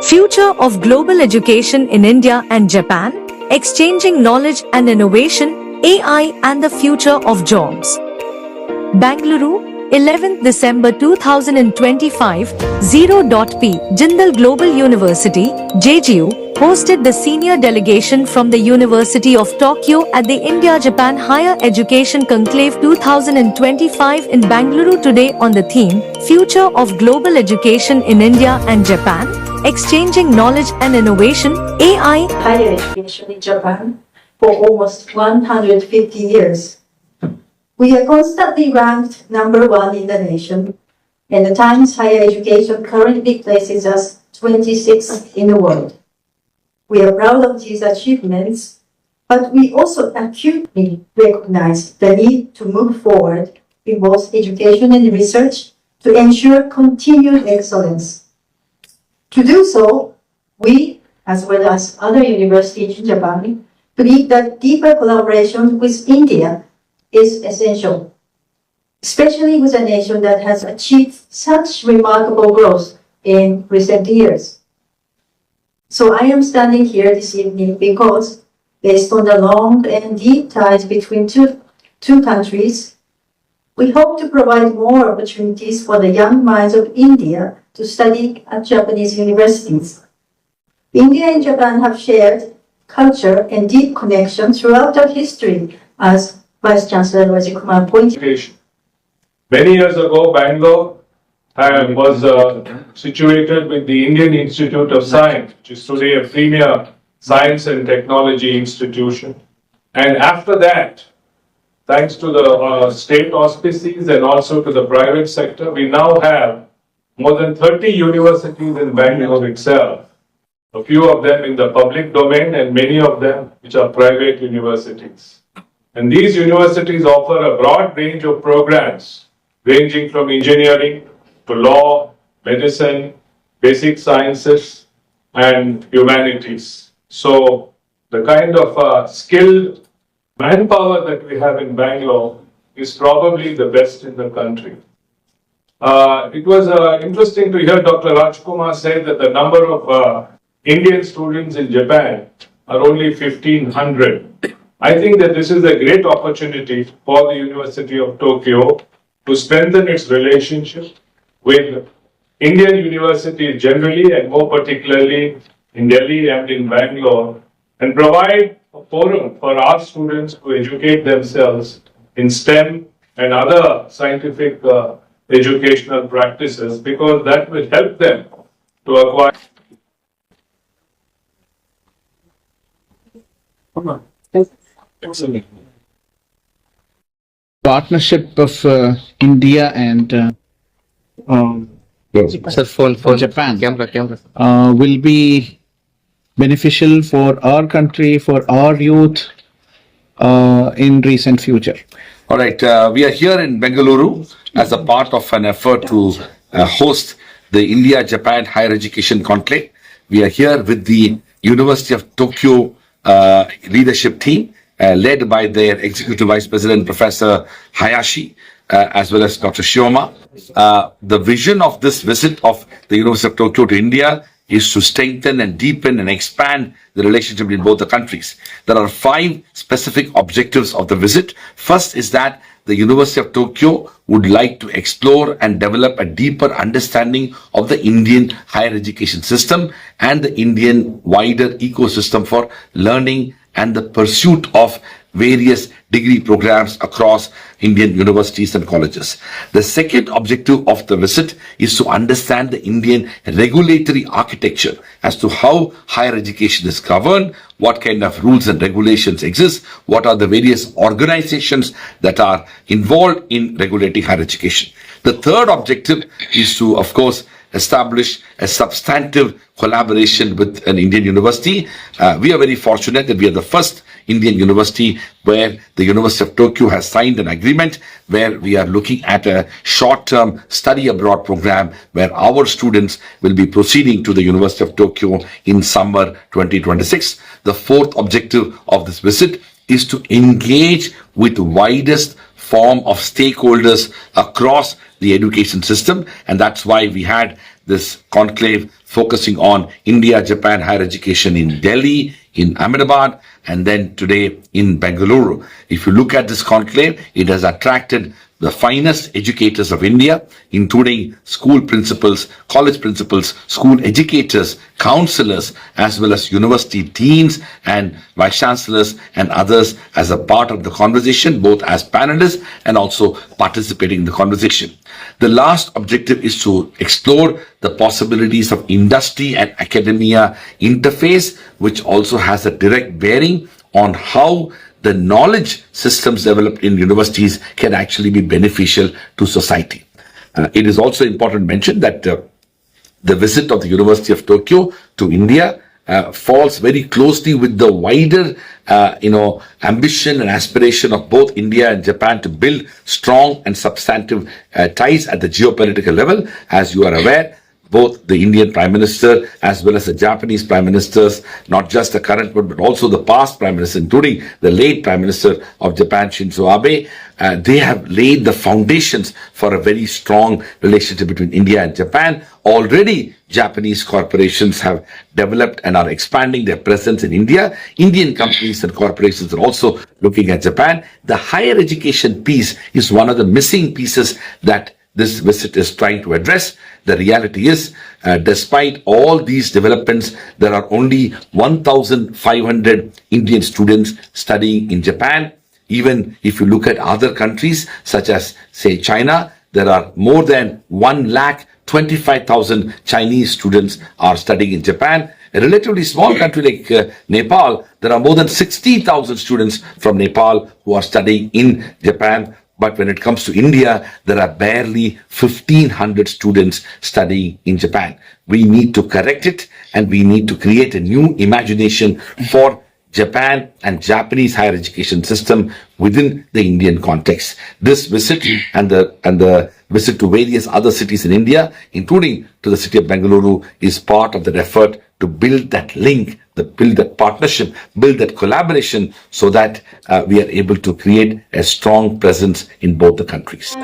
Future of Global Education in India and Japan, Exchanging Knowledge and Innovation, AI and the Future of Jobs. Bangalore, 11th December 2025, 0.p. Jindal Global University, JGU, hosted the senior delegation from the University of Tokyo at the India-Japan Higher Education Conclave 2025 in Bangalore today on the theme, Future of Global Education in India and Japan, Exchanging Knowledge and Innovation, AI. Higher education in Japan for almost 150 years. We are constantly ranked number 1 in the nation, and the Times Higher Education currently places us 26th in the world. We are proud of these achievements, but we also acutely recognize the need to move forward in both education and research to ensure continued excellence. To do so, we, as well as other universities in Japan, believe that deeper collaboration with India is essential, especially with a nation that has achieved such remarkable growth in recent years. So I am standing here this evening because, based on the long and deep ties between two countries, we hope to provide more opportunities for the young minds of India to study at Japanese universities. India and Japan have shared culture and deep connection throughout their history, as Vice Chancellor Raji Kumar pointed out. Many years ago, Bangalore was situated with the Indian Institute of Science, which is today a premier science and technology institution. And after that, thanks to the state auspices and also to the private sector, we now have more than 30 universities in Bangalore itself. A few of them in the public domain and many of them which are private universities. And these universities offer a broad range of programs ranging from engineering to law, medicine, basic sciences and humanities. So the kind of skilled manpower that we have in Bangalore is probably the best in the country. It was interesting to hear Dr. Rajkumar say that the number of Indian students in Japan are only 1,500. I think that this is a great opportunity for the University of Tokyo to strengthen its relationship with Indian universities generally and more particularly in Delhi and in Bangalore, and provide a forum for our students to educate themselves in STEM and other scientific educational practices, because that will help them to acquire. Excellent. Partnership of India and Japan will be beneficial for our country, for our youth in recent future. All right, we are here in Bengaluru as a part of an effort to host the India-Japan Higher Education Conclave. We are here with the University of Tokyo leadership team, led by their Executive Vice President, Professor Hayashi, as well as Dr. Shioma. The vision of this visit of the University of Tokyo to India is to strengthen and deepen and expand the relationship between both the countries. There are 5 specific objectives of the visit. First is that the University of Tokyo would like to explore and develop a deeper understanding of the Indian higher education system and the Indian wider ecosystem for learning and the pursuit of various degree programs across Indian universities and colleges. The second objective of the visit is to understand the Indian regulatory architecture as to how higher education is governed, what kind of rules and regulations exist, what are the various organizations that are involved in regulating higher education. The third objective is to, of course, establish a substantive collaboration with an Indian university. We are very fortunate that we are the first Indian university where the University of Tokyo has signed an agreement where we are looking at a short-term study abroad program where our students will be proceeding to the University of Tokyo in summer 2026. The fourth objective of this visit is to engage with the widest form of stakeholders across the education system. And that's why we had this conclave focusing on India, Japan higher education in Delhi, in Ahmedabad, and then today in Bangalore. If you look at this conclave, it has attracted the finest educators of India, including school principals, college principals, school educators, counselors, as well as university deans and vice chancellors and others as a part of the conversation, both as panelists and also participating in the conversation. The last objective is to explore the possibilities of industry and academia interface, which also has a direct bearing on how the knowledge systems developed in universities can actually be beneficial to society. It is also important to mention that the visit of the University of Tokyo to India falls very closely with the wider, ambition and aspiration of both India and Japan to build strong and substantive ties at the geopolitical level. As you are aware, both the Indian Prime Minister as well as the Japanese Prime Ministers, not just the current one, but also the past Prime Minister, including the late Prime Minister of Japan, Shinzo Abe, they have laid the foundations for a very strong relationship between India and Japan. Already, Japanese corporations have developed and are expanding their presence in India. Indian companies and corporations are also looking at Japan. The higher education piece is one of the missing pieces that this visit is trying to address. The reality is, despite all these developments, there are only 1,500 Indian students studying in Japan. Even if you look at other countries, such as, say, China, there are more than 1,25,000 Chinese students are studying in Japan. A relatively small country like Nepal, there are more than 60,000 students from Nepal who are studying in Japan. But when it comes to India, there are barely 1,500 students studying in Japan. We need to correct it, and we need to create a new imagination for Japan and Japanese higher education system within the Indian context. This visit and the visit to various other cities in India, including to the city of Bangalore, is part of that effort to build that link, build that partnership, build that collaboration, so that we are able to create a strong presence in both the countries.